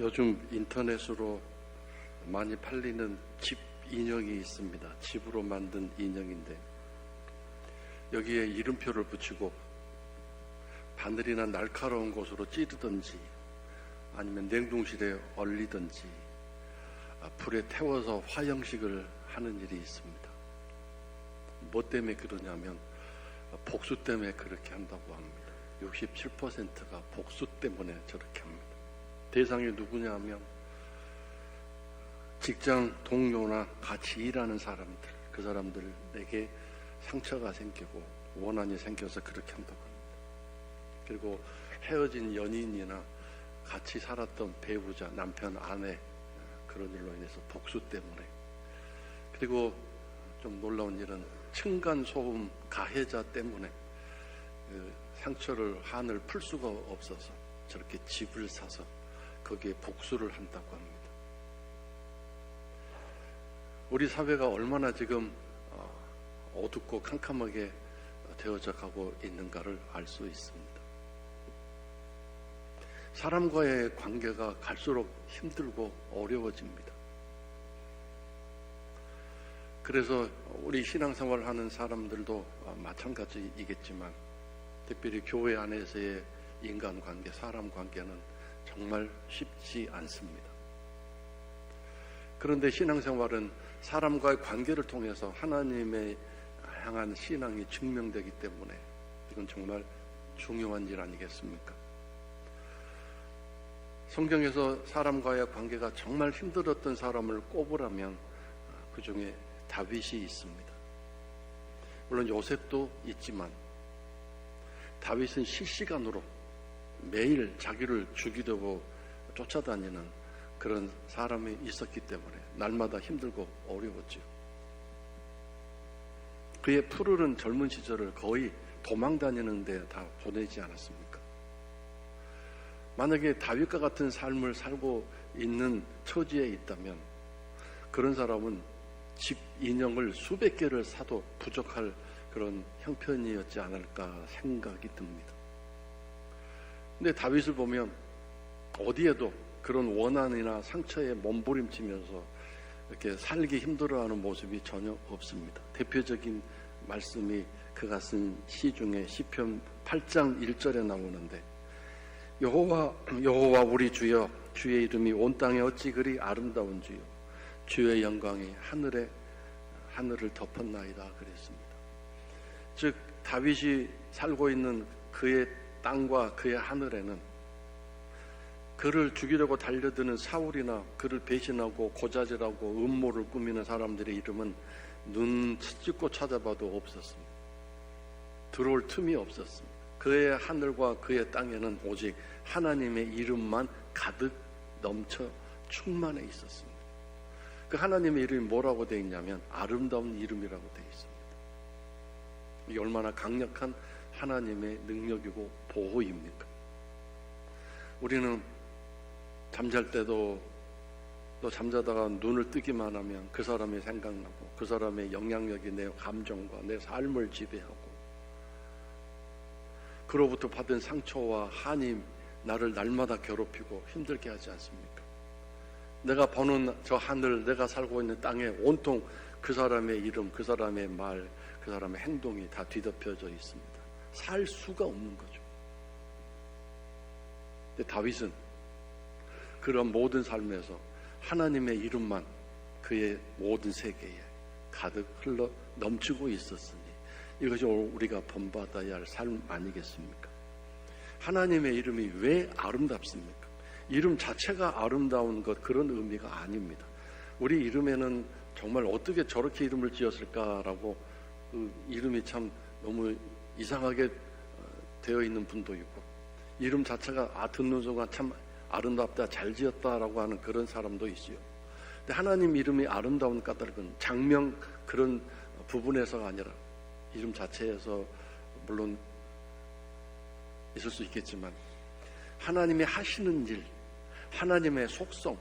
요즘 인터넷으로 많이 팔리는 집 인형이 있습니다. 집으로 만든 인형인데 여기에 이름표를 붙이고 바늘이나 날카로운 곳으로 찌르든지 아니면 냉동실에 얼리든지 불에 태워서 화형식을 하는 일이 있습니다. 뭐 때문에 그러냐면 복수 때문에 그렇게 한다고 합니다. 67%가 복수 때문에 저렇게 합니다. 대상이 누구냐 하면 직장 동료나 같이 일하는 사람들, 그 사람들에게 상처가 생기고 원한이 생겨서 그렇게 한다고 합니다. 그리고 헤어진 연인이나 같이 살았던 배우자, 남편, 아내, 그런 일로 인해서 복수 때문에. 그리고 좀 놀라운 일은 층간소음 가해자 때문에 그 상처를, 한을 풀 수가 없어서 저렇게 집을 사서 거기에 복수를 한다고 합니다. 우리 사회가 얼마나 지금 어둡고 캄캄하게 되어져 가고 있는가를 알 수 있습니다. 사람과의 관계가 갈수록 힘들고 어려워집니다. 그래서 우리 신앙생활을 하는 사람들도 마찬가지이겠지만 특별히 교회 안에서의 인간관계, 사람 관계는 정말 쉽지 않습니다. 그런데 신앙생활은 사람과의 관계를 통해서 하나님의 향한 신앙이 증명되기 때문에 이건 정말 중요한 일 아니겠습니까? 성경에서 사람과의 관계가 정말 힘들었던 사람을 꼽으라면 그 중에 다윗이 있습니다. 물론 요셉도 있지만 다윗은 실시간으로 매일 자기를 죽이려고 쫓아다니는 그런 사람이 있었기 때문에 날마다 힘들고 어려웠지요. 그의 푸르른 젊은 시절을 거의 도망다니는 데 다 보내지 않았습니까? 만약에 다윗과 같은 삶을 살고 있는 처지에 있다면 그런 사람은 집 인형을 수백 개를 사도 부족할 그런 형편이었지 않을까 생각이 듭니다. 근데 다윗을 보면 어디에도 그런 원한이나 상처에 몸부림치면서 이렇게 살기 힘들어하는 모습이 전혀 없습니다. 대표적인 말씀이 그가 쓴 시 중에 시편 8장 1절에 나오는데 여호와 우리 주여, 주의 이름이 온 땅에 어찌 그리 아름다운 주여, 주의 영광이 하늘을 덮었나이다 그랬습니다. 즉 다윗이 살고 있는 그의 땅과 그의 하늘에는 그를 죽이려고 달려드는 사울이나 그를 배신하고 고자질하고 음모를 꾸미는 사람들의 이름은 눈 찍고 찾아봐도 없었습니다. 들어올 틈이 없었습니다. 그의 하늘과 그의 땅에는 오직 하나님의 이름만 가득 넘쳐 충만해 있었습니다. 그 하나님의 이름이 뭐라고 되어 있냐면 아름다운 이름이라고 되어 있습니다. 이게 얼마나 강력한 하나님의 능력이고 보호입니까? 우리는 잠잘 때도 또 잠자다가 눈을 뜨기만 하면 그 사람이 생각나고 그 사람의 영향력이 내 감정과 내 삶을 지배하고 그로부터 받은 상처와 한이 나를 날마다 괴롭히고 힘들게 하지 않습니까? 내가 보는 저 하늘, 내가 살고 있는 땅에 온통 그 사람의 이름, 그 사람의 말, 그 사람의 행동이 다 뒤덮여져 있습니다. 살 수가 없는 거죠. 근데 다윗은 그런 모든 삶에서 하나님의 이름만 그의 모든 세계에 가득 흘러 넘치고 있었으니 이것이 우리가 본받아야 할 삶 아니겠습니까? 하나님의 이름이 왜 아름답습니까? 이름 자체가 아름다운 것, 그런 의미가 아닙니다. 우리 이름에는 정말 어떻게 저렇게 이름을 지었을까라고 그 이름이 참 너무 이상하게 되어 있는 분도 있고 이름 자체가 듣는 순간 참 아름답다, 잘 지었다라고 하는 그런 사람도 있어요. 근데 하나님 이름이 아름다운 까닭은 장명 그런 부분에서가 아니라 이름 자체에서 물론 있을 수 있겠지만 하나님이 하시는 일, 하나님의 속성,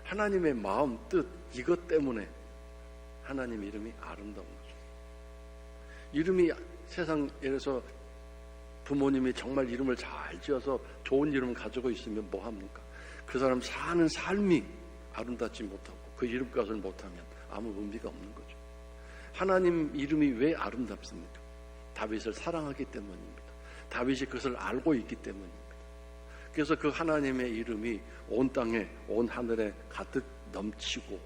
하나님의 마음, 뜻, 이것 때문에 하나님 이름이 아름다운 거죠. 이름이 세상에서 부모님이 정말 이름을 잘 지어서 좋은 이름 가지고 있으면 뭐합니까? 그 사람 사는 삶이 아름답지 못하고 그 이름값을 못하면 아무 의미가 없는 거죠. 하나님 이름이 왜 아름답습니까? 다윗을 사랑하기 때문입니다. 다윗이 그것을 알고 있기 때문입니다. 그래서 그 하나님의 이름이 온 땅에, 온 하늘에 가득 넘치고,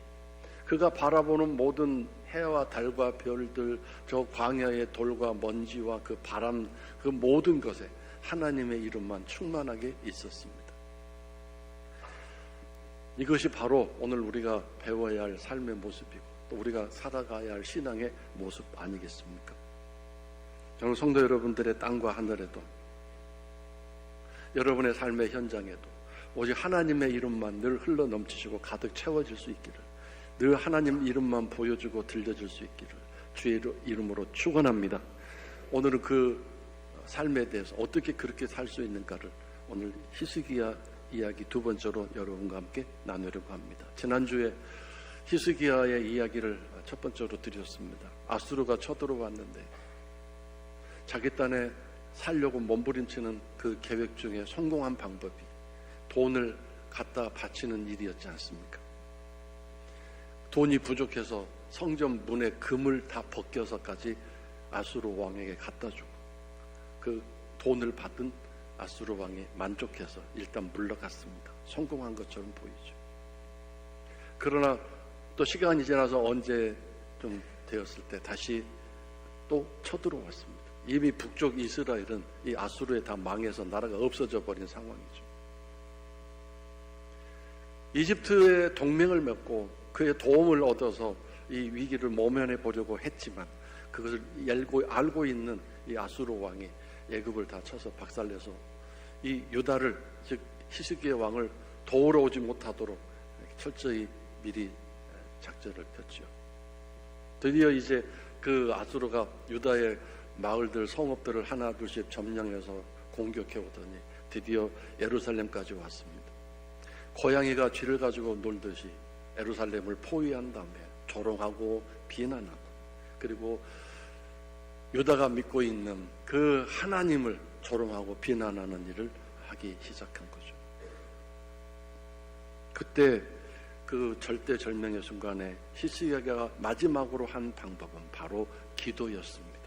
그가 바라보는 모든 해와 달과 별들, 저 광야의 돌과 먼지와 그 바람, 그 모든 것에 하나님의 이름만 충만하게 있었습니다. 이것이 바로 오늘 우리가 배워야 할 삶의 모습이고 또 우리가 살아가야 할 신앙의 모습 아니겠습니까? 저는 성도 여러분들의 땅과 하늘에도, 여러분의 삶의 현장에도 오직 하나님의 이름만 늘 흘러넘치시고 가득 채워질 수 있기를, 늘 하나님 이름만 보여주고 들려줄 수 있기를 주의 이름으로 축원합니다. 오늘은 그 삶에 대해서 어떻게 그렇게 살 수 있는가를 오늘 히스기야 이야기 두 번째로 여러분과 함께 나누려고 합니다. 지난주에 히스기야의 이야기를 첫 번째로 드렸습니다. 아수르가 쳐들어왔는데 자기 땅에 살려고 몸부림치는 그 계획 중에 성공한 방법이 돈을 갖다 바치는 일이었지 않습니까? 돈이 부족해서 성전 문의 금을 다 벗겨서까지 아수르 왕에게 갖다 주고 그 돈을 받은 아수르 왕이 만족해서 일단 물러갔습니다. 성공한 것처럼 보이죠. 그러나 또 시간이 지나서 언제 좀 되었을 때 다시 또 쳐들어왔습니다. 이미 북쪽 이스라엘은 이 아수르에 다 망해서 나라가 없어져 버린 상황이죠. 이집트의 동맹을 맺고 그의 도움을 얻어서 이 위기를 모면해 보려고 했지만 그것을 알고 있는 이 아수르 왕이 애굽을 다 쳐서 박살내서 이 유다를, 즉 히스기야 왕을 도우러 오지 못하도록 철저히 미리 작전을 폈죠. 드디어 이제 그 아수르가 유다의 마을들, 성읍들을 하나 둘씩 점령해서 공격해 오더니 드디어 예루살렘까지 왔습니다. 고양이가 쥐를 가지고 놀듯이 예루살렘을 포위한 다음에 조롱하고 비난하고, 그리고 유다가 믿고 있는 그 하나님을 조롱하고 비난하는 일을 하기 시작한 거죠. 그때 그 절대절명의 순간에 히스기야가 마지막으로 한 방법은 바로 기도였습니다.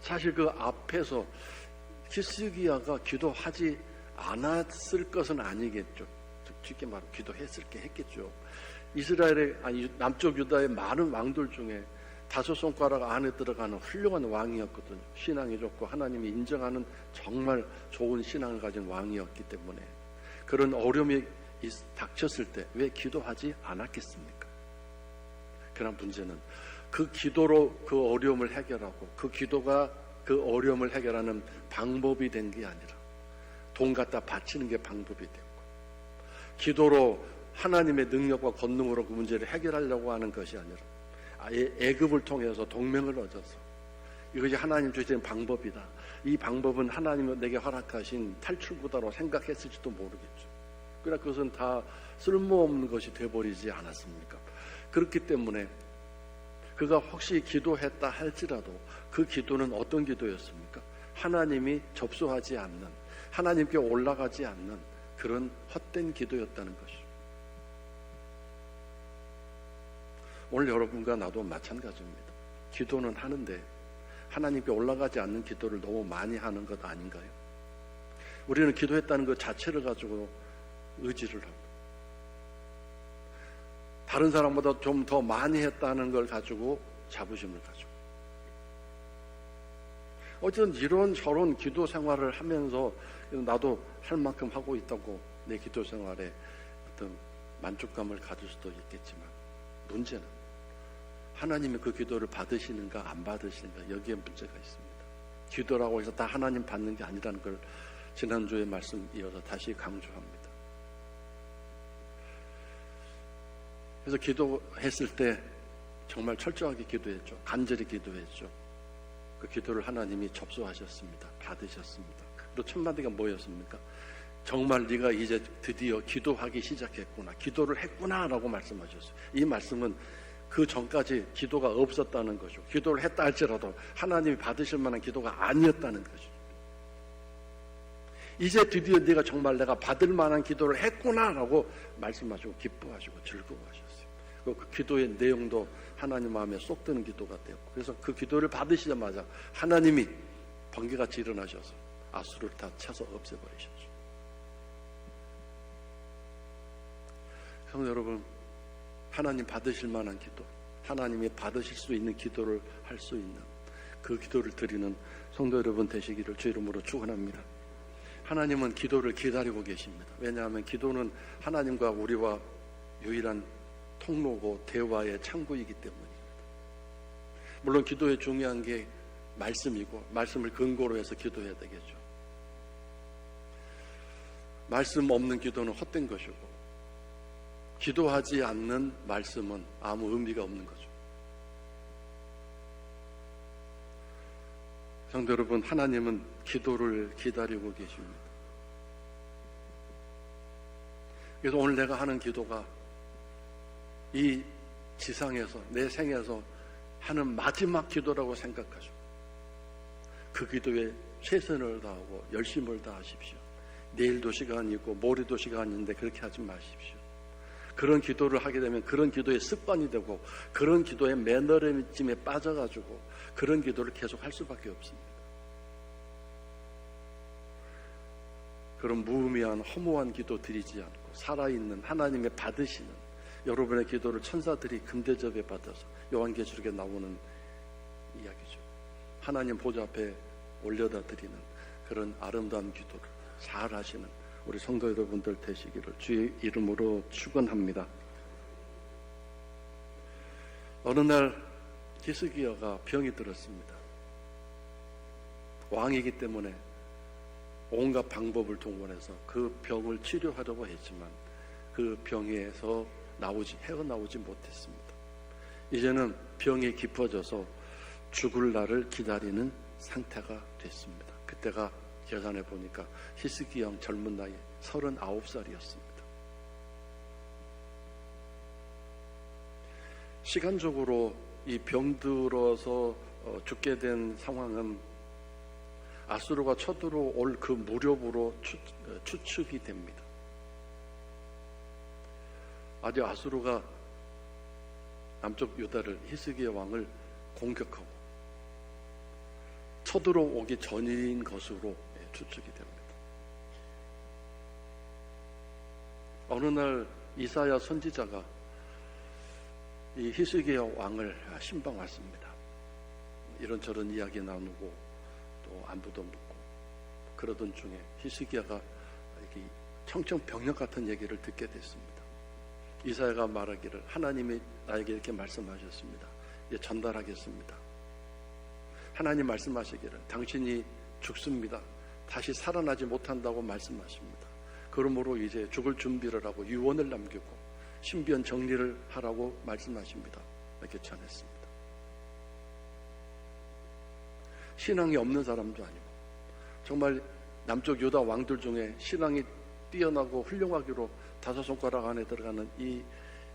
사실 그 앞에서 히스기야가 기도하지 않았을 것은 아니겠죠. 쉽게 말하면 기도했을 게 했겠죠. 이스라엘의, 남쪽 유다의 많은 왕들 중에 5손가락 안에 들어가는 훌륭한 왕이었거든요. 신앙이 좋고 하나님이 인정하는 정말 좋은 신앙을 가진 왕이었기 때문에 그런 어려움이 닥쳤을 때 왜 기도하지 않았겠습니까? 그러나 문제는 그 기도로 그 어려움을 해결하고 그 기도가 그 어려움을 해결하는 방법이 된 게 아니라 돈 갖다 바치는 게 방법이 되고, 기도로 하나님의 능력과 권능으로 그 문제를 해결하려고 하는 것이 아니라 아예 애굽을 통해서 동맹을 얻어서 이것이 하나님 주신 방법이다, 이 방법은 하나님이 내게 허락하신 탈출구다로 생각했을지도 모르겠죠. 그러나 그것은 다 쓸모없는 것이 되어버리지 않았습니까? 그렇기 때문에 그가 혹시 기도했다 할지라도 그 기도는 어떤 기도였습니까? 하나님이 접수하지 않는, 하나님께 올라가지 않는 그런 헛된 기도였다는 것이죠. 오늘 여러분과 나도 마찬가지입니다. 기도는 하는데 하나님께 올라가지 않는 기도를 너무 많이 하는 것 아닌가요? 우리는 기도했다는 것 자체를 가지고 의지를 하고, 다른 사람보다 좀 더 많이 했다는 걸 가지고 자부심을 가지고, 어쨌든 이런 저런 기도 생활을 하면서 나도 할 만큼 하고 있다고 내 기도 생활에 어떤 만족감을 가질 수도 있겠지만, 문제는 하나님이 그 기도를 받으시는가 안 받으시는가, 여기에 문제가 있습니다. 기도라고 해서 다 하나님 받는 게 아니라는 걸 지난주에 말씀 이어서 다시 강조합니다. 그래서 기도했을 때 정말 철저하게 기도했죠. 간절히 기도했죠. 그 기도를 하나님이 접수하셨습니다. 받으셨습니다. 그리고 첫 마디가 뭐였습니까? 정말 네가 이제 드디어 기도하기 시작했구나, 기도를 했구나 라고 말씀하셨어요. 이 말씀은 그 전까지 기도가 없었다는 거죠. 기도를 했다 할지라도 하나님이 받으실 만한 기도가 아니었다는 거죠. 이제 드디어 네가 정말 내가 받을 만한 기도를 했구나라고 말씀하시고 기뻐하시고 즐거워하셨어요. 그 기도의 내용도 하나님 마음에 쏙 드는 기도가 되었고, 그래서 그 기도를 받으시자마자 하나님이 번개같이 일어나셔서 아수르를 다 쳐서 없애버리셨죠. 성도 여러분, 하나님 받으실 만한 기도, 하나님이 받으실 수 있는 기도를 할 수 있는 그 기도를 드리는 성도 여러분 되시기를 주 이름으로 축원합니다. 하나님은 기도를 기다리고 계십니다. 왜냐하면 기도는 하나님과 우리와 유일한 통로고 대화의 창구이기 때문입니다. 물론 기도에 중요한 게 말씀이고, 말씀을 근거로 해서 기도해야 되겠죠. 말씀 없는 기도는 헛된 것이고, 기도하지 않는 말씀은 아무 의미가 없는 거죠. 성도 여러분, 하나님은 기도를 기다리고 계십니다. 그래서 오늘 내가 하는 기도가 이 지상에서, 내 생에서 하는 마지막 기도라고 생각하죠. 그 기도에 최선을 다하고 열심을 다하십시오. 내일도 시간이 있고 모레도 시간이 있는데 그렇게 하지 마십시오. 그런 기도를 하게 되면 그런 기도의 습관이 되고, 그런 기도의 매너리즘에 빠져가지고 그런 기도를 계속 할 수밖에 없습니다. 그런 무의미한 허무한 기도 드리지 않고 살아있는 하나님의 받으시는 여러분의 기도를 천사들이 금대접에 받아서 요한계시록에 나오는 이야기죠. 하나님 보좌 앞에 올려다 드리는 그런 아름다운 기도를 잘 하시는 우리 성도 여러분들 되시기를 주의 이름으로 축원합니다. 어느 날 히스기야가 병이 들었습니다. 왕이기 때문에 온갖 방법을 동원해서 그 병을 치료하려고 했지만 그 병에서 헤어나오지 못했습니다. 이제는 병이 깊어져서 죽을 날을 기다리는 상태가 됐습니다. 그때가 계산해 보니까 히스기야 젊은 나이 39살이었습니다. 시간적으로 이 병들어서 죽게 된 상황은 아수르가 쳐들어올 그 무렵으로 추측이 됩니다. 아직 아수르가 남쪽 유다를, 히스기야 왕을 공격하고 쳐들어오기 전인 것으로 추측이 됩니다. 어느 날 이사야 선지자가 이 히스기야 왕을 신방 왔습니다. 이런저런 이야기 나누고 또 안부도 묻고 그러던 중에 히스기야가 이렇게 청청병력 같은 얘기를 듣게 됐습니다. 이사야가 말하기를 하나님이 나에게 이렇게 말씀하셨습니다. 예, 전달하겠습니다. 하나님 말씀하시기를 당신이 죽습니다. 다시 살아나지 못한다고 말씀하십니다. 그러므로 이제 죽을 준비를 하고 유언을 남기고 신변 정리를 하라고 말씀하십니다. 이렇게 전했습니다. 신앙이 없는 사람도 아니고 정말 남쪽 유다 왕들 중에 신앙이 뛰어나고 훌륭하기로 5손가락 안에 들어가는 이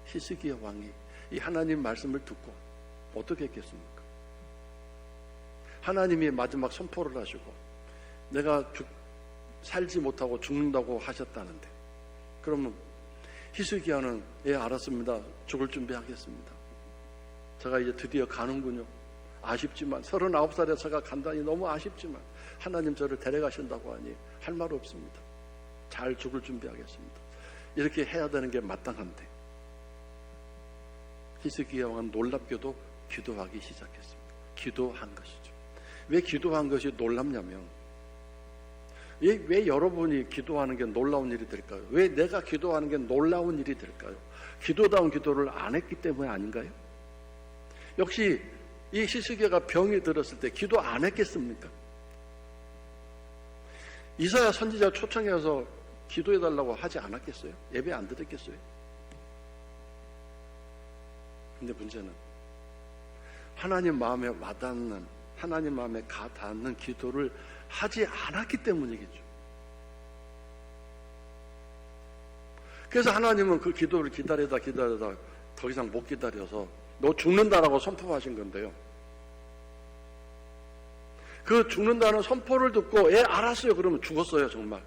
히스기야 왕이 이 하나님 말씀을 듣고 어떻게 했겠습니까? 하나님이 마지막 선포를 하시고 내가 살지 못하고 죽는다고 하셨다는데, 그러면 히스기야는 예 알았습니다. 죽을 준비하겠습니다. 제가 이제 드디어 가는군요. 아쉽지만 39살에 제가 간다니 너무 아쉽지만 하나님 저를 데려가신다고 하니 할 말 없습니다. 잘 죽을 준비하겠습니다. 이렇게 해야 되는 게 마땅한데 히스기야 왕은 놀랍게도 기도하기 시작했습니다. 기도한 것이죠. 왜 기도한 것이 놀랍냐면 왜 여러분이 기도하는 게 놀라운 일이 될까요? 왜 내가 기도하는 게 놀라운 일이 될까요? 기도다운 기도를 안 했기 때문에 아닌가요? 역시 이 히스기야가 병이 들었을 때 기도 안 했겠습니까? 이사야 선지자 초청해서 기도해달라고 하지 않았겠어요? 예배 안 드렸겠어요? 근데 문제는 하나님 마음에 와닿는, 하나님 마음에 가닿는 기도를 하지 않았기 때문이겠죠. 그래서 하나님은 그 기도를 기다리다 더 이상 못 기다려서 너 죽는다라고 선포하신 건데요. 그 죽는다는 선포를 듣고 알았어요. 그러면 죽었어요, 정말.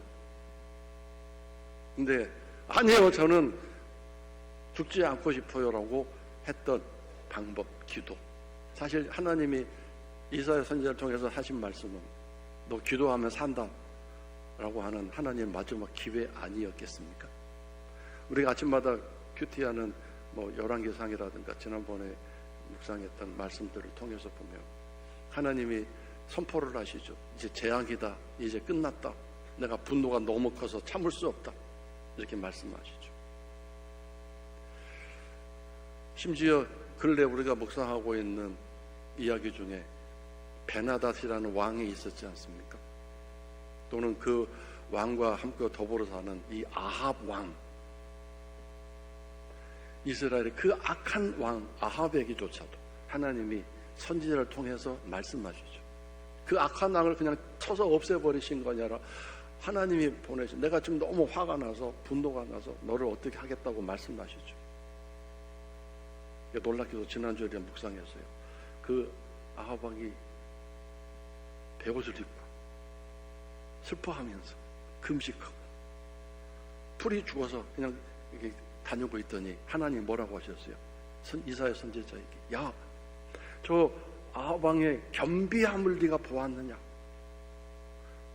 근데 아니요, 저는 죽지 않고 싶어요라고 했던 방법, 기도. 사실 하나님이 이사야 선지자를 통해서 하신 말씀은 너 기도하면 산다 라고 하는 하나님의 마지막 기회 아니었겠습니까? 우리가 아침마다 큐티하는 열왕기상이라든가 지난번에 묵상했던 말씀들을 통해서 보면 하나님이 선포를 하시죠. 이제 재앙이다, 이제 끝났다, 내가 분노가 너무 커서 참을 수 없다, 이렇게 말씀하시죠. 심지어 근래 우리가 묵상하고 있는 이야기 중에 베나닷이라는 왕이 있었지 않습니까? 또는 그 왕과 함께 더불어 사는 이 아합 왕, 이스라엘의 그 악한 왕 아합에게조차도 하나님이 선지자를 통해서 말씀하시죠. 그 악한 왕을 그냥 쳐서 없애버리신 거 아니라 하나님이 보내신, 내가 지금 너무 화가 나서 분노가 나서 너를 어떻게 하겠다고 말씀하시죠. 놀랍게도 지난주에 묵상했어요. 그 아합 왕이 베옷을 입고 슬퍼하면서 금식하고 풀이 죽어서 그냥 이렇게 다니고 있더니 하나님 뭐라고 하셨어요? 이사야 선지자에게, 야, 저 아합 왕의 겸비함을 네가 보았느냐?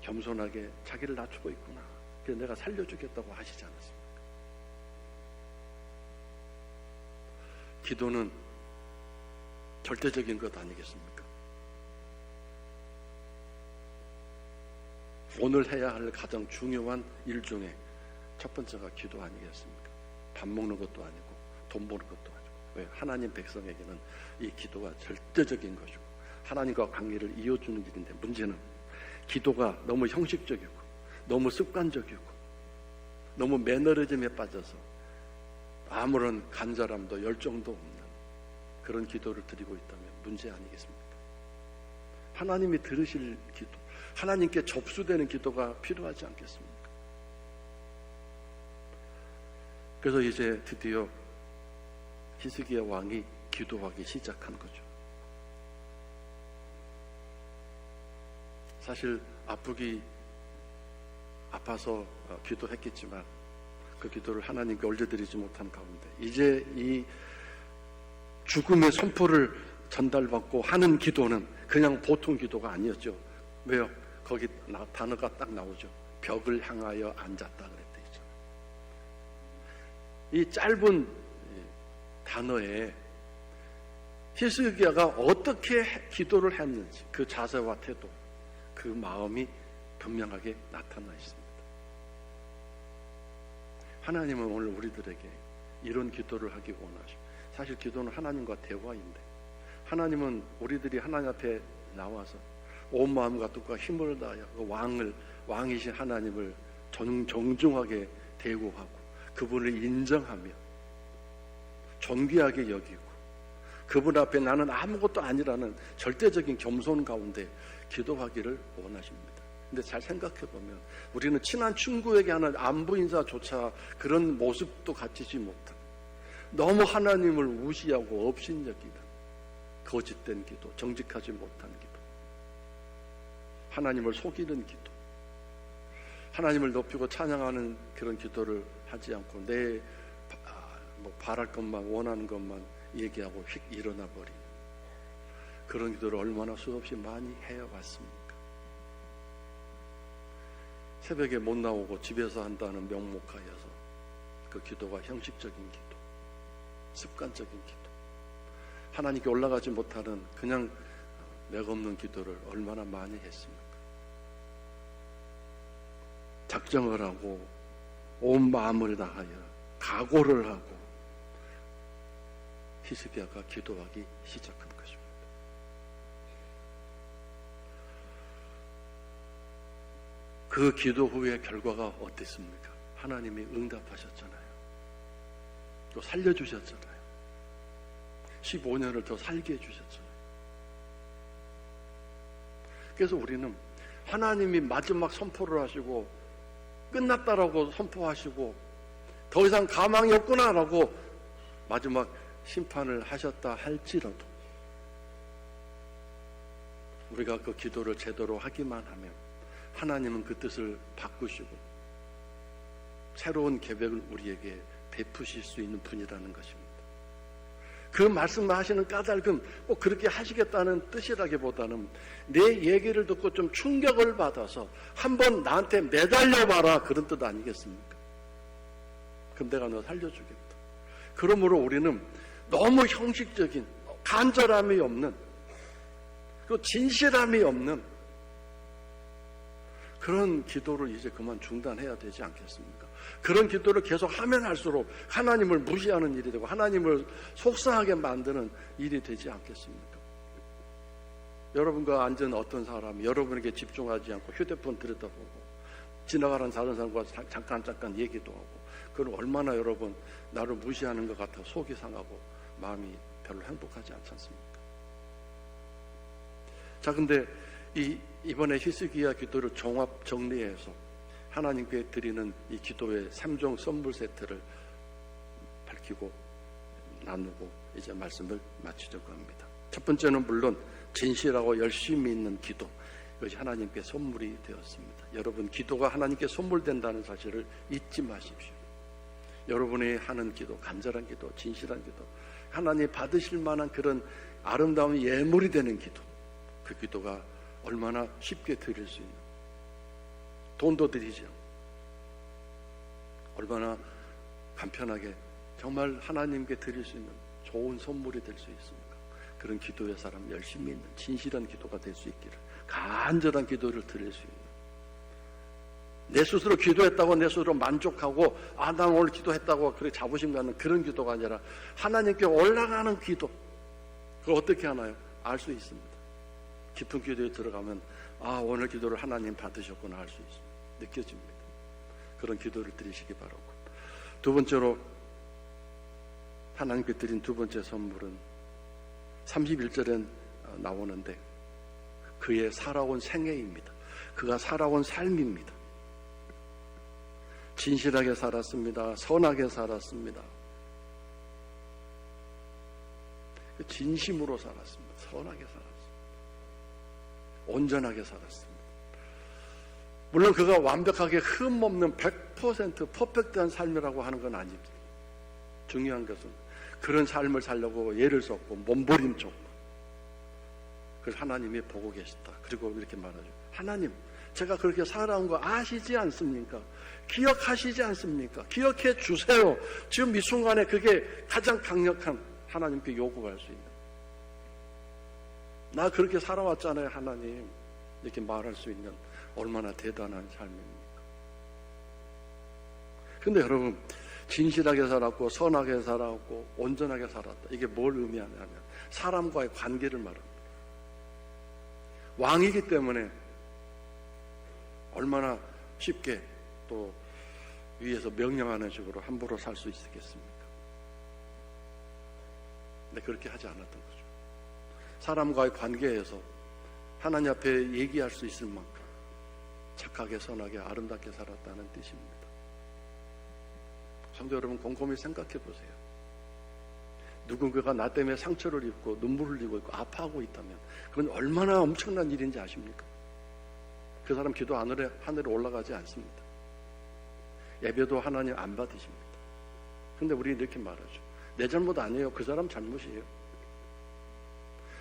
겸손하게 자기를 낮추고 있구나. 그래서 내가 살려주겠다고 하시지 않았습니까? 기도는 절대적인 것 아니겠습니까? 오늘 해야 할 가장 중요한 일 중에 첫 번째가 기도 아니겠습니까? 밥 먹는 것도 아니고 돈 버는 것도 아니고. 왜? 하나님 백성에게는 이 기도가 절대적인 것이고 하나님과 관계를 이어주는 일인데, 문제는 기도가 너무 형식적이고 너무 습관적이고 너무 매너리즘에 빠져서 아무런 간절함도 열정도 없는 그런 기도를 드리고 있다면 문제 아니겠습니까? 하나님이 들으실 기도, 하나님께 접수되는 기도가 필요하지 않겠습니까? 그래서 이제 드디어 히스기야 왕이 기도하기 시작한 거죠. 사실 아파서 기도했겠지만 그 기도를 하나님께 올려드리지 못한 가운데 이제 이 죽음의 선포를 전달받고 하는 기도는 그냥 보통 기도가 아니었죠. 왜요? 거기 단어가 딱 나오죠. 벽을 향하여 앉았다 그랬대 있잖아요. 이 짧은 단어에 히스기야가 어떻게 기도를 했는지 그 자세와 태도, 그 마음이 분명하게 나타나 있습니다. 하나님은 오늘 우리들에게 이런 기도를 하기 원하시고, 사실 기도는 하나님과 대화인데 하나님은 우리들이 하나님 앞에 나와서 온 마음과 뜻과 힘을 다하여 그 왕이신 하나님을 정중하게 대우하고 그분을 인정하며 존귀하게 여기고 그분 앞에 나는 아무것도 아니라는 절대적인 겸손 가운데 기도하기를 원하십니다. 근데 잘 생각해 보면 우리는 친한 친구에게 하는 안부 인사조차 그런 모습도 갖추지 못한, 너무 하나님을 무시하고 업신여기는 거짓된 기도, 정직하지 못한 기도, 하나님을 속이는 기도, 하나님을 높이고 찬양하는 그런 기도를 하지 않고 내 바랄 것만, 원하는 것만 얘기하고 휙 일어나 버린 그런 기도를 얼마나 수없이 많이 해왔습니까? 새벽에 못 나오고 집에서 한다는 명목하여서 그 기도가 형식적인 기도, 습관적인 기도, 하나님께 올라가지 못하는 그냥 맥없는 기도를 얼마나 많이 했습니까? 작정을 하고 온 마음을 다하여 각오를 하고 히스기야가 기도하기 시작한 것입니다. 그 기도 후의 결과가 어땠습니까? 하나님이 응답하셨잖아요. 또 살려주셨잖아요. 15년을 더 살게 해주셨잖아요. 그래서 우리는 하나님이 마지막 선포를 하시고 끝났다라고 선포하시고 더 이상 가망이 없구나라고 마지막 심판을 하셨다 할지라도 우리가 그 기도를 제대로 하기만 하면 하나님은 그 뜻을 바꾸시고 새로운 계획을 우리에게 베푸실 수 있는 분이라는 것입니다. 그 말씀을 하시는 까닭은 꼭 그렇게 하시겠다는 뜻이라기보다는 내 얘기를 듣고 좀 충격을 받아서 한번 나한테 매달려봐라, 그런 뜻 아니겠습니까? 그럼 내가 너 살려주겠다. 그러므로 우리는 너무 형식적인, 간절함이 없는, 그 진실함이 없는 그런 기도를 이제 그만 중단해야 되지 않겠습니까? 그런 기도를 계속 하면 할수록 하나님을 무시하는 일이 되고 하나님을 속상하게 만드는 일이 되지 않겠습니까? 여러분과 앉은 어떤 사람이 여러분에게 집중하지 않고 휴대폰 들여다보고 지나가는 다른 사람과 잠깐 얘기도 하고, 그건 얼마나 여러분 나를 무시하는 것 같아 속이 상하고 마음이 별로 행복하지 않지 않습니까? 자, 근데 이번에 히스기야 기도를 종합 정리해서 하나님께 드리는 이 기도의 3종 선물 세트를 밝히고 나누고 이제 말씀을 마치려고 합니다. 첫 번째는 물론 진실하고 열심히 있는 기도, 이것이 하나님께 선물이 되었습니다. 여러분, 기도가 하나님께 선물된다는 사실을 잊지 마십시오. 여러분이 하는 기도, 간절한 기도, 진실한 기도, 하나님 받으실 만한 그런 아름다운 예물이 되는 기도, 그 기도가 얼마나 쉽게 드릴 수 있는, 돈도 드리지 않고 얼마나 간편하게 정말 하나님께 드릴 수 있는 좋은 선물이 될 수 있습니까? 그런 기도의 사람, 열심히 있는 진실한 기도가 될 수 있기를, 간절한 기도를 드릴 수 있는, 내 스스로 기도했다고 내 스스로 만족하고 난 오늘 기도했다고 그렇게 자부심 갖는 그런 기도가 아니라 하나님께 올라가는 기도, 그걸 어떻게 하나요? 알 수 있습니다. 깊은 기도에 들어가면 오늘 기도를 하나님 받으셨구나 할 수 있습니다. 느껴집니다. 그런 기도를 드리시기 바라고, 두 번째로 하나님께 드린 두 번째 선물은 31절에 나오는데 그의 살아온 생애입니다. 그가 살아온 삶입니다. 진실하게 살았습니다. 선하게 살았습니다. 진심으로 살았습니다. 선하게 살았습니다. 온전하게 살았습니다. 물론 그가 완벽하게 흠없는 100% 퍼펙트한 삶이라고 하는 건 아닙니다. 중요한 것은 그런 삶을 살려고 애를 썼고 몸부림쳤고, 그래서 하나님이 보고 계시다. 그리고 이렇게 말하죠. 하나님, 제가 그렇게 살아온 거 아시지 않습니까? 기억하시지 않습니까? 기억해 주세요. 지금 이 순간에 그게 가장 강력한 하나님께 요구할 수 있는, 나 그렇게 살아왔잖아요 하나님, 이렇게 말할 수 있는 얼마나 대단한 삶입니까? 근데 여러분, 진실하게 살았고 선하게 살았고 온전하게 살았다, 이게 뭘 의미하냐면 사람과의 관계를 말합니다. 왕이기 때문에 얼마나 쉽게 또 위에서 명령하는 식으로 함부로 살 수 있겠습니까? 근데 그렇게 하지 않았던 거죠. 사람과의 관계에서 하나님 앞에 얘기할 수 있을 만큼 착하게 선하게 아름답게 살았다는 뜻입니다. 성도 여러분, 곰곰이 생각해 보세요. 누군가가 나 때문에 상처를 입고 눈물을 흘리고 있고 아파하고 있다면 그건 얼마나 엄청난 일인지 아십니까? 그 사람 기도 하늘에 올라가지 않습니다. 예배도 하나님 안 받으십니다. 근데 우리는 이렇게 말하죠. 내 잘못 아니에요. 그 사람 잘못이에요.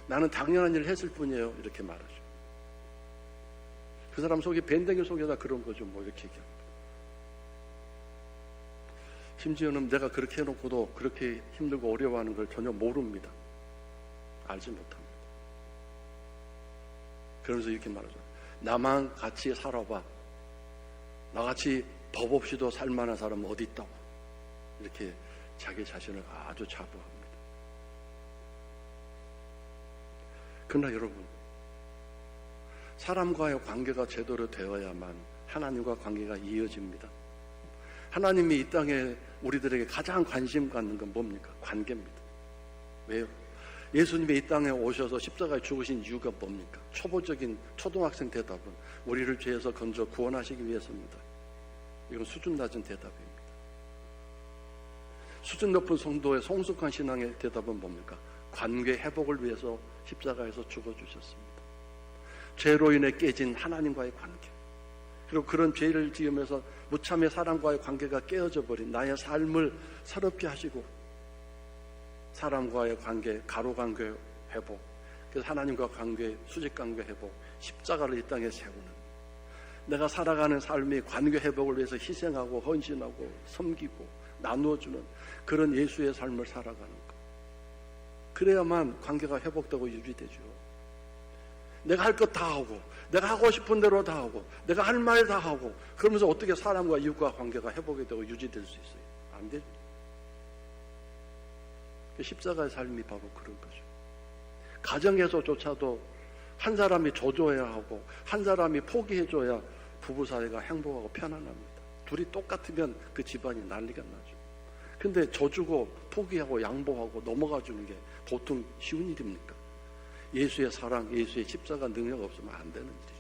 나는 당연한 일을 했을 뿐이에요. 이렇게 말하죠. 그 사람 속에 밴댕이 속에다 그런 거죠. 뭐 이렇게 얘기합니다. 심지어는 내가 그렇게 해놓고도 그렇게 힘들고 어려워하는 걸 전혀 모릅니다. 알지 못합니다. 그러면서 이렇게 말하죠. 나만 같이 살아봐. 나같이 법 없이도 살만한 사람은 어디 있다고. 이렇게 자기 자신을 아주 자부합니다. 그러나 여러분, 사람과의 관계가 제대로 되어야만 하나님과 관계가 이어집니다. 하나님이 이 땅에 우리들에게 가장 관심 갖는 건 뭡니까? 관계입니다. 왜요? 예수님이 이 땅에 오셔서 십자가에 죽으신 이유가 뭡니까? 초보적인 초등학생 대답은 우리를 죄에서 건져 구원하시기 위해서입니다. 이건 수준 낮은 대답입니다. 수준 높은 성도의 성숙한 신앙의 대답은 뭡니까? 관계 회복을 위해서 십자가에서 죽어주셨습니다. 죄로 인해 깨진 하나님과의 관계, 그리고 그런 죄를 지으면서 무참의 사람과의 관계가 깨어져 버린 나의 삶을 새롭게 하시고 사람과의 관계, 가로관계 회복, 그래서 하나님과 관계, 수직관계 회복, 십자가를 이 땅에 세우는, 내가 살아가는 삶이 관계 회복을 위해서 희생하고 헌신하고 섬기고 나누어주는 그런 예수의 삶을 살아가는 것. 그래야만 관계가 회복되고 유지되죠. 내가 할 것 다 하고, 내가 하고 싶은 대로 다 하고, 내가 할 말 다 하고, 그러면서 어떻게 사람과 이웃과 관계가 회복이 되고 유지될 수 있어요? 안 되죠. 십자가의 삶이 바로 그런 거죠. 가정에서조차도 한 사람이 줘줘야 하고 한 사람이 포기해줘야 부부 사이가 행복하고 편안합니다. 둘이 똑같으면 그 집안이 난리가 나죠. 근데 줘주고 포기하고 양보하고 넘어가주는 게 보통 쉬운 일입니까? 예수의 사랑, 예수의 십자가 능력 없으면 안 되는 일이죠.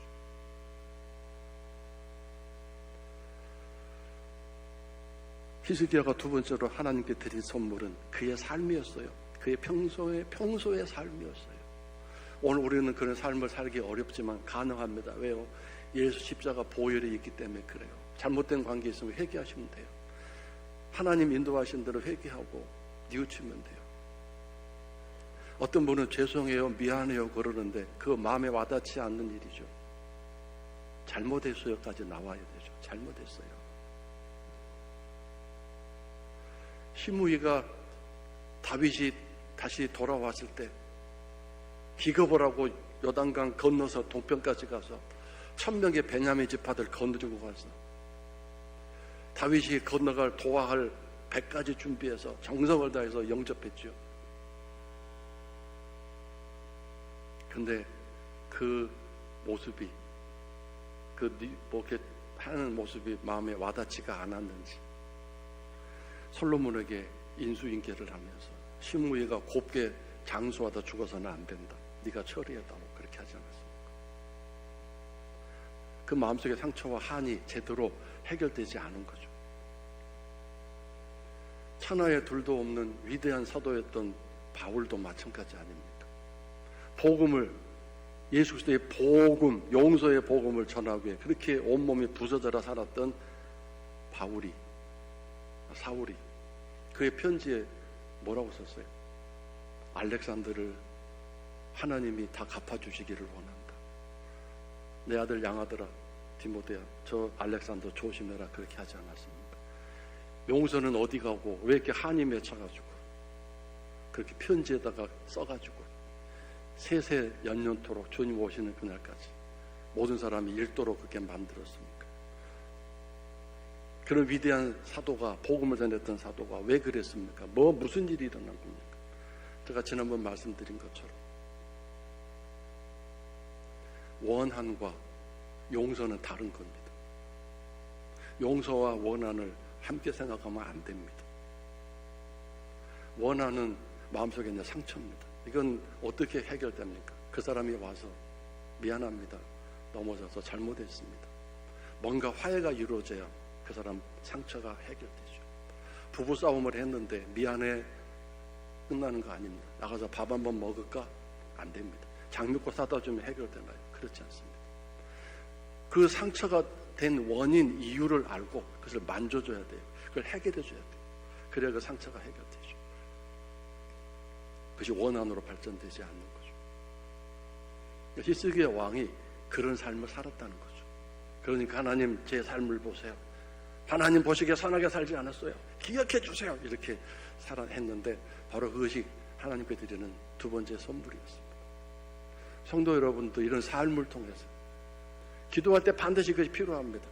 히스기야가 두 번째로 하나님께 드린 선물은 그의 삶이었어요. 그의 평소의 삶이었어요. 오늘 우리는 그런 삶을 살기 어렵지만 가능합니다. 왜요? 예수 십자가 보혈이 있기 때문에 그래요. 잘못된 관계 있으면 회개하시면 돼요. 하나님 인도하신 대로 회개하고 뉘우치면 돼요. 어떤 분은 죄송해요, 미안해요 그러는데 그 마음에 와닿지 않는 일이죠. 잘못했어요까지 나와야 되죠. 잘못했어요. 시므이가 다윗이 다시 돌아왔을 때 기겁을 하고 요단강 건너서 동편까지 가서 1000명의 베냐민 지파들 건드리고 가서 다윗이 건너갈 도와할 배까지 준비해서 정성을 다해서 영접했죠. 근데 그 모습이 이렇게 하는 모습이 마음에 와닿지가 않았는지 솔로몬에게 인수인계를 하면서 시므이가 곱게 장수하다 죽어서는 안 된다. 네가 처리해다오. 그렇게 하지 않았습니까? 그 마음속의 상처와 한이 제대로 해결되지 않은 거죠. 천하에 둘도 없는 위대한 사도였던 바울도 마찬가지 아닙니까? 복음을, 예수 그리스도의 복음, 용서의 복음을 전하기 위해 그렇게 온몸이 부서져라 살았던 사울이 그의 편지에 뭐라고 썼어요? 알렉산더를 하나님이 다 갚아주시기를 원한다. 내 아들 양아들아 디모데야, 저 알렉산더 조심해라. 그렇게 하지 않았습니까? 용서는 어디 가고 왜 이렇게 한이 맺혀가지고 그렇게 편지에다가 써가지고 세세 연년토록 주님 오시는 그날까지 모든 사람이 읽도록 그렇게 만들었습니까? 그런 위대한 사도가, 복음을 전했던 사도가 왜 그랬습니까? 무슨 일이 일어난 겁니까? 제가 지난번 말씀드린 것처럼 원한과 용서는 다른 겁니다. 용서와 원한을 함께 생각하면 안 됩니다. 원한은 마음속에 있는 상처입니다. 이건 어떻게 해결됩니까? 그 사람이 와서 미안합니다. 넘어져서 잘못했습니다. 뭔가 화해가 이루어져야 그 사람 상처가 해결되죠. 부부싸움을 했는데 미안해 끝나는 거 아닙니다. 나가서 밥 한번 먹을까? 안 됩니다. 장미꽃 사다 주면 해결되나요? 그렇지 않습니다. 그 상처가 된 원인, 이유를 알고 그것을 만져줘야 돼요. 그걸 해결해 줘야 돼요. 그래야 그 상처가 해결되죠. 그것이 원한으로 발전되지 않는 거죠. 히스기야 왕이 그런 삶을 살았다는 거죠. 그러니까 하나님 제 삶을 보세요. 하나님 보시기에 선하게 살지 않았어요. 기억해 주세요. 이렇게 했는데 바로 그것이 하나님께 드리는 두 번째 선물이었습니다. 성도 여러분도 이런 삶을 통해서 기도할 때 반드시 그것이 필요합니다.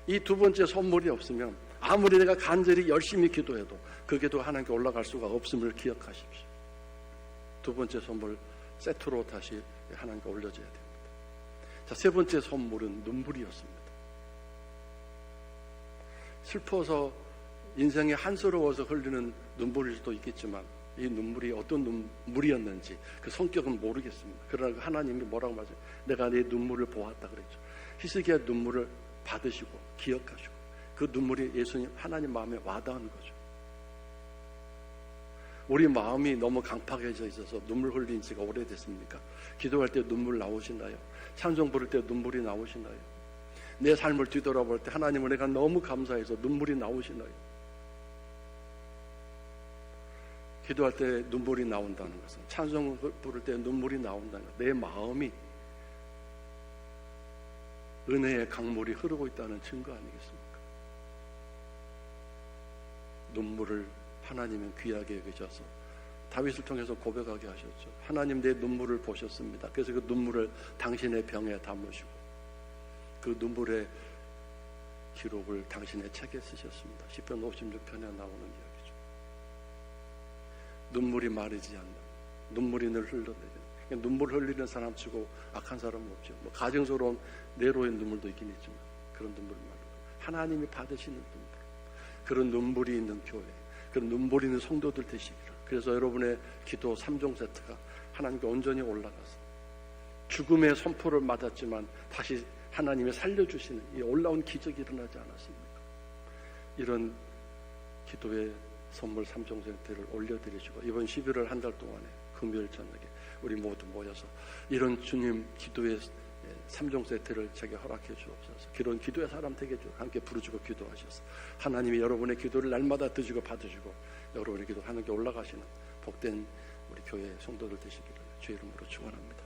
이 두 번째 선물이 없으면 아무리 내가 간절히 열심히 기도해도 그 기도 하나님께 올라갈 수가 없음을 기억하십시오. 두 번째 선물 세트로 다시 하나님께 올려줘야 됩니다. 자, 세 번째 선물은 눈물이었습니다. 슬퍼서 인생이 한스러워서 흘리는 눈물일 수도 있겠지만 이 눈물이 어떤 눈물이었는지 그 성격은 모르겠습니다. 그러나 하나님이 뭐라고 말하죠? 내가 네 눈물을 보았다 그랬죠. 히스기야 눈물을 받으시고 기억하시고 그 눈물이 예수님 하나님 마음에 와닿은 거죠. 우리 마음이 너무 강팍해져 있어서 눈물 흘린 지가 오래됐습니까? 기도할 때 눈물 나오시나요? 찬송 부를 때 눈물이 나오시나요? 내 삶을 뒤돌아볼 때 하나님을 내가 너무 감사해서 눈물이 나오시나요? 기도할 때 눈물이 나온다는 것은, 찬송 부를 때 눈물이 나온다는 것은 내 마음이 은혜의 강물이 흐르고 있다는 증거 아니겠습니까? 눈물을 하나님은 귀하게 여기셔서 다윗을 통해서 고백하게 하셨죠. 하나님 내 눈물을 보셨습니다. 그래서 그 눈물을 당신의 병에 담으시고 그 눈물의 기록을 당신의 책에 쓰셨습니다. 시편 56편에 나오는 이야기죠. 눈물이 마르지 않는, 눈물이 늘 흘러내리는, 눈물 흘리는 사람 치고 악한 사람은 없죠. 뭐 가증스러운 내로의 눈물도 있긴 있지만 그런 눈물 말고 하나님이 받으시는 눈물, 그런 눈물이 있는 교회, 그런 눈물 있는 성도들 되시기를. 그래서 여러분의 기도 3종 세트가 하나님께 온전히 올라가서 죽음의 선포를 맞았지만 다시 하나님이 살려주시는 이 놀라운 기적이 일어나지 않았습니까? 이런 기도의 선물 3종 세트를 올려드리시고 이번 11월 한 달 동안에 금요일 저녁에 우리 모두 모여서 이런 주님 기도의 3종 세트를 제게 허락해 주옵소서. 그런 기도의 사람 되게 주옵소서. 함께 부르짖고 기도하셔서 하나님이 여러분의 기도를 날마다 드시고 받으시고 여러분의 기도 하나님께 올라가시는 복된 우리 교회 성도들 되시기를 주의 이름으로 축원합니다.